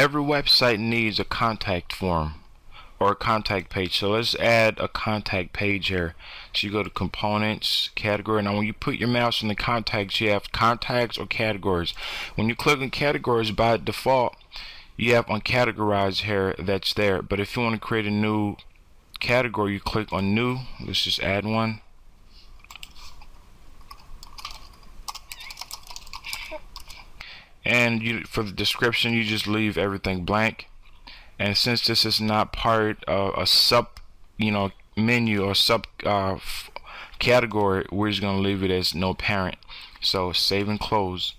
every website needs a contact form or a contact page. So let's add a contact page here. So you go to components, category. Now when you put your mouse in the contacts, you have contacts or categories. When you click on categories, by default you have uncategorized here that's there, but if you want to create a new category, you click on new. Let's just add one. And for the description, you just leave everything blank. And since this is not part of a sub menu or sub category, we're just going to leave it as no parent. So save and close.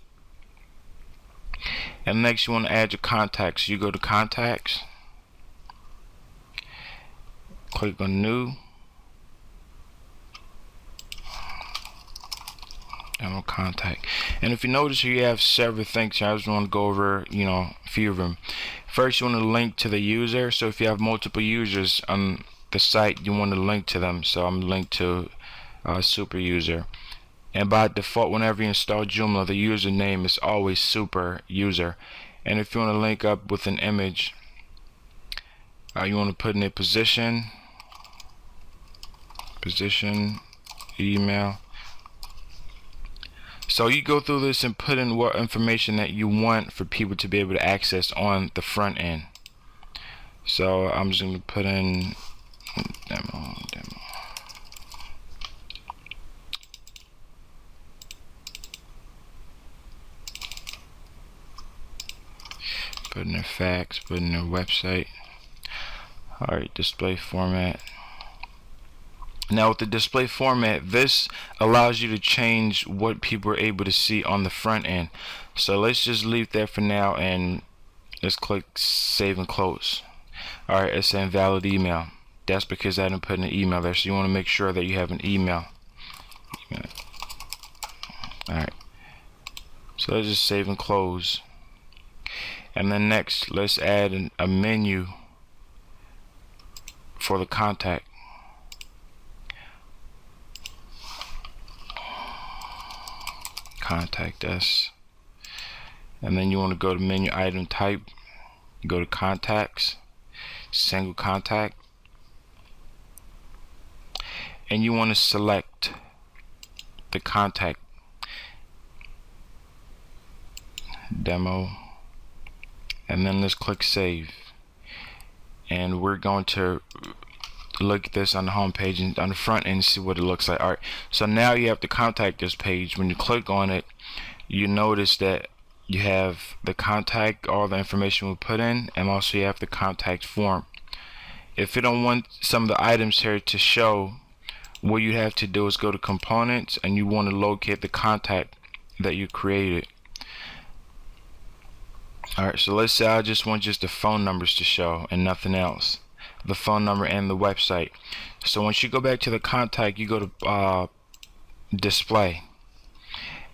And next you want to add your contacts. You go to contacts, click on new, and on contact. And if you notice here, you have several things. I just want to go over a few of them. First, you want to link to the user. So if you have multiple users on the site, you want to link to them. So I'm linked to super user. And by default, whenever you install Joomla, the username is always super user. And if you want to link up with an image, you want to put in a position, email. So you go through this and put in what information that you want for people to be able to access on the front end. So I'm just going to put in demo. Put in their facts, put in their website. Alright, display format. Now with the display format, this allows you to change what people are able to see on the front end. So let's just leave that for now and let's click save and close. Alright, it's an invalid email. That's because I didn't put an email there, so you want to make sure that you have an email. Alright, so let's just save and close. And then next, let's add a menu for the contact. Contact us. And then you want to go to menu item type, go to contacts, single contact, and you want to select the contact, demo, and then let's click save. And we're going to look at this on the home page and on the front end and see what it looks like. Alright, so now you have the contact us page. When you click on it, you notice that you have the contact, all the information we put in, and also you have the contact form. If you don't want some of the items here to show, what you have to do is go to components and you want to locate the contact that you created. Alright, so let's say I just want the phone numbers to show and nothing else. The phone number and the website. So once you go back to the contact, you go to display.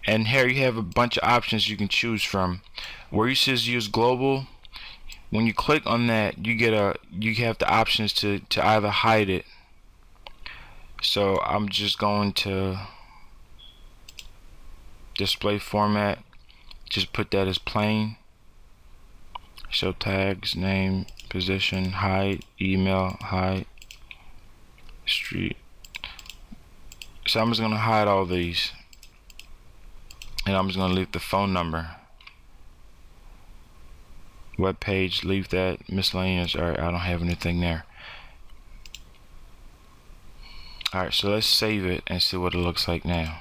And here you have a bunch of options you can choose from. Where you says use global, when you click on that, you have the options to either hide it. So I'm just going to display format, just put that as plain. Show tags, name, position, hide, email, hide, street. So I'm just going to hide all these. And I'm just going to leave the phone number. Web page, leave that. Miscellaneous, alright, I don't have anything there. Alright, so let's save it and see what it looks like now.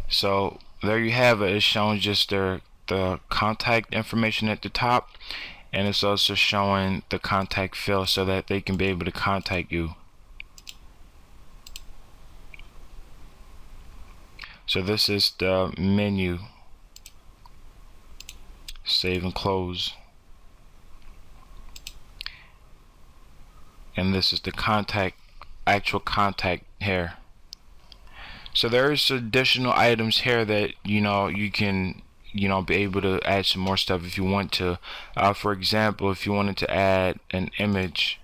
So there you have it. It's showing just the contact information at the top, and it's also showing the contact field so that they can be able to contact you. So this is the menu. Save and close. And this is the contact, actual contact here. So there's additional items here that you can be able to add some more stuff if you want to. For example, if you wanted to add an image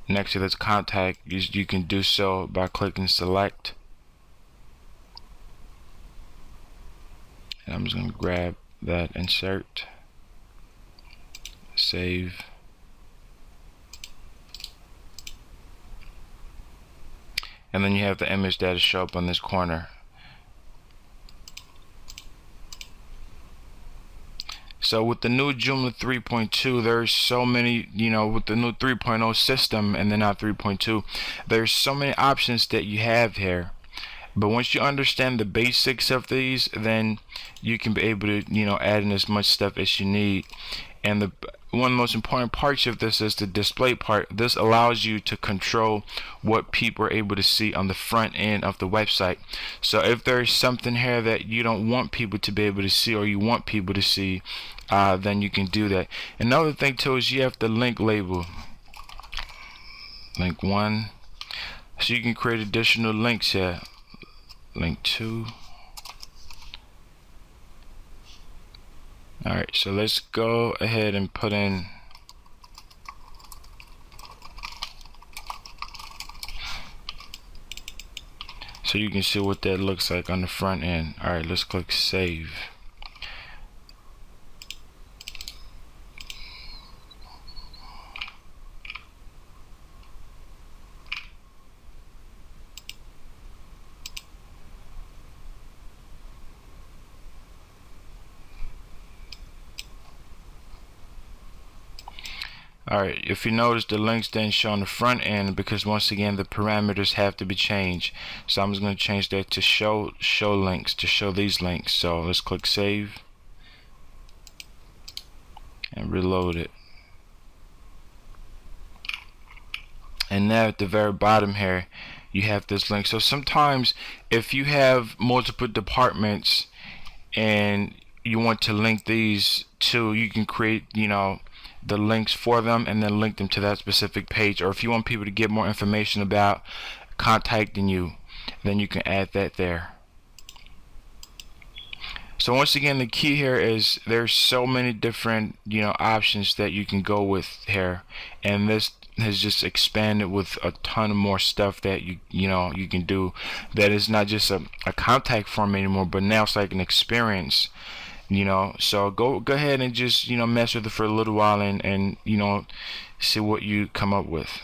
next to this contact, you can do so by clicking select. and I'm just going to grab that, insert, save. And then you have the image that will show up on this corner. So with the new Joomla 3.2, there's so many, with the new 3.0 system and then now 3.2, there's so many options that you have here. But once you understand the basics of these, then you can be able to, add in as much stuff as you need. And one of the most important parts of this is the display part. This allows you to control what people are able to see on the front end of the website. So if there's something here that you don't want people to be able to see, or you want people to see, then you can do that. Another thing too is you have the link label, link 1, so you can create additional links here. Link 2. Alright, so let's go ahead and put in so you can see what that looks like on the front end. Alright, let's click save. Alright, if you notice, the links didn't show on the front end because once again the parameters have to be changed. So I'm just going to change that to show links, to show these links. So let's click save and reload it. And now at the very bottom here you have this link. So sometimes if you have multiple departments and you want to link these to, you can create the links for them and then link them to that specific page. Or if you want people to get more information about contacting you, then you can add that there. So once again, the key here is there's so many different options that you can go with here, and this has just expanded with a ton of more stuff that you can do. That is not just a contact form anymore, but now it's like an experience. So go ahead and just mess with it for a little while and see what you come up with.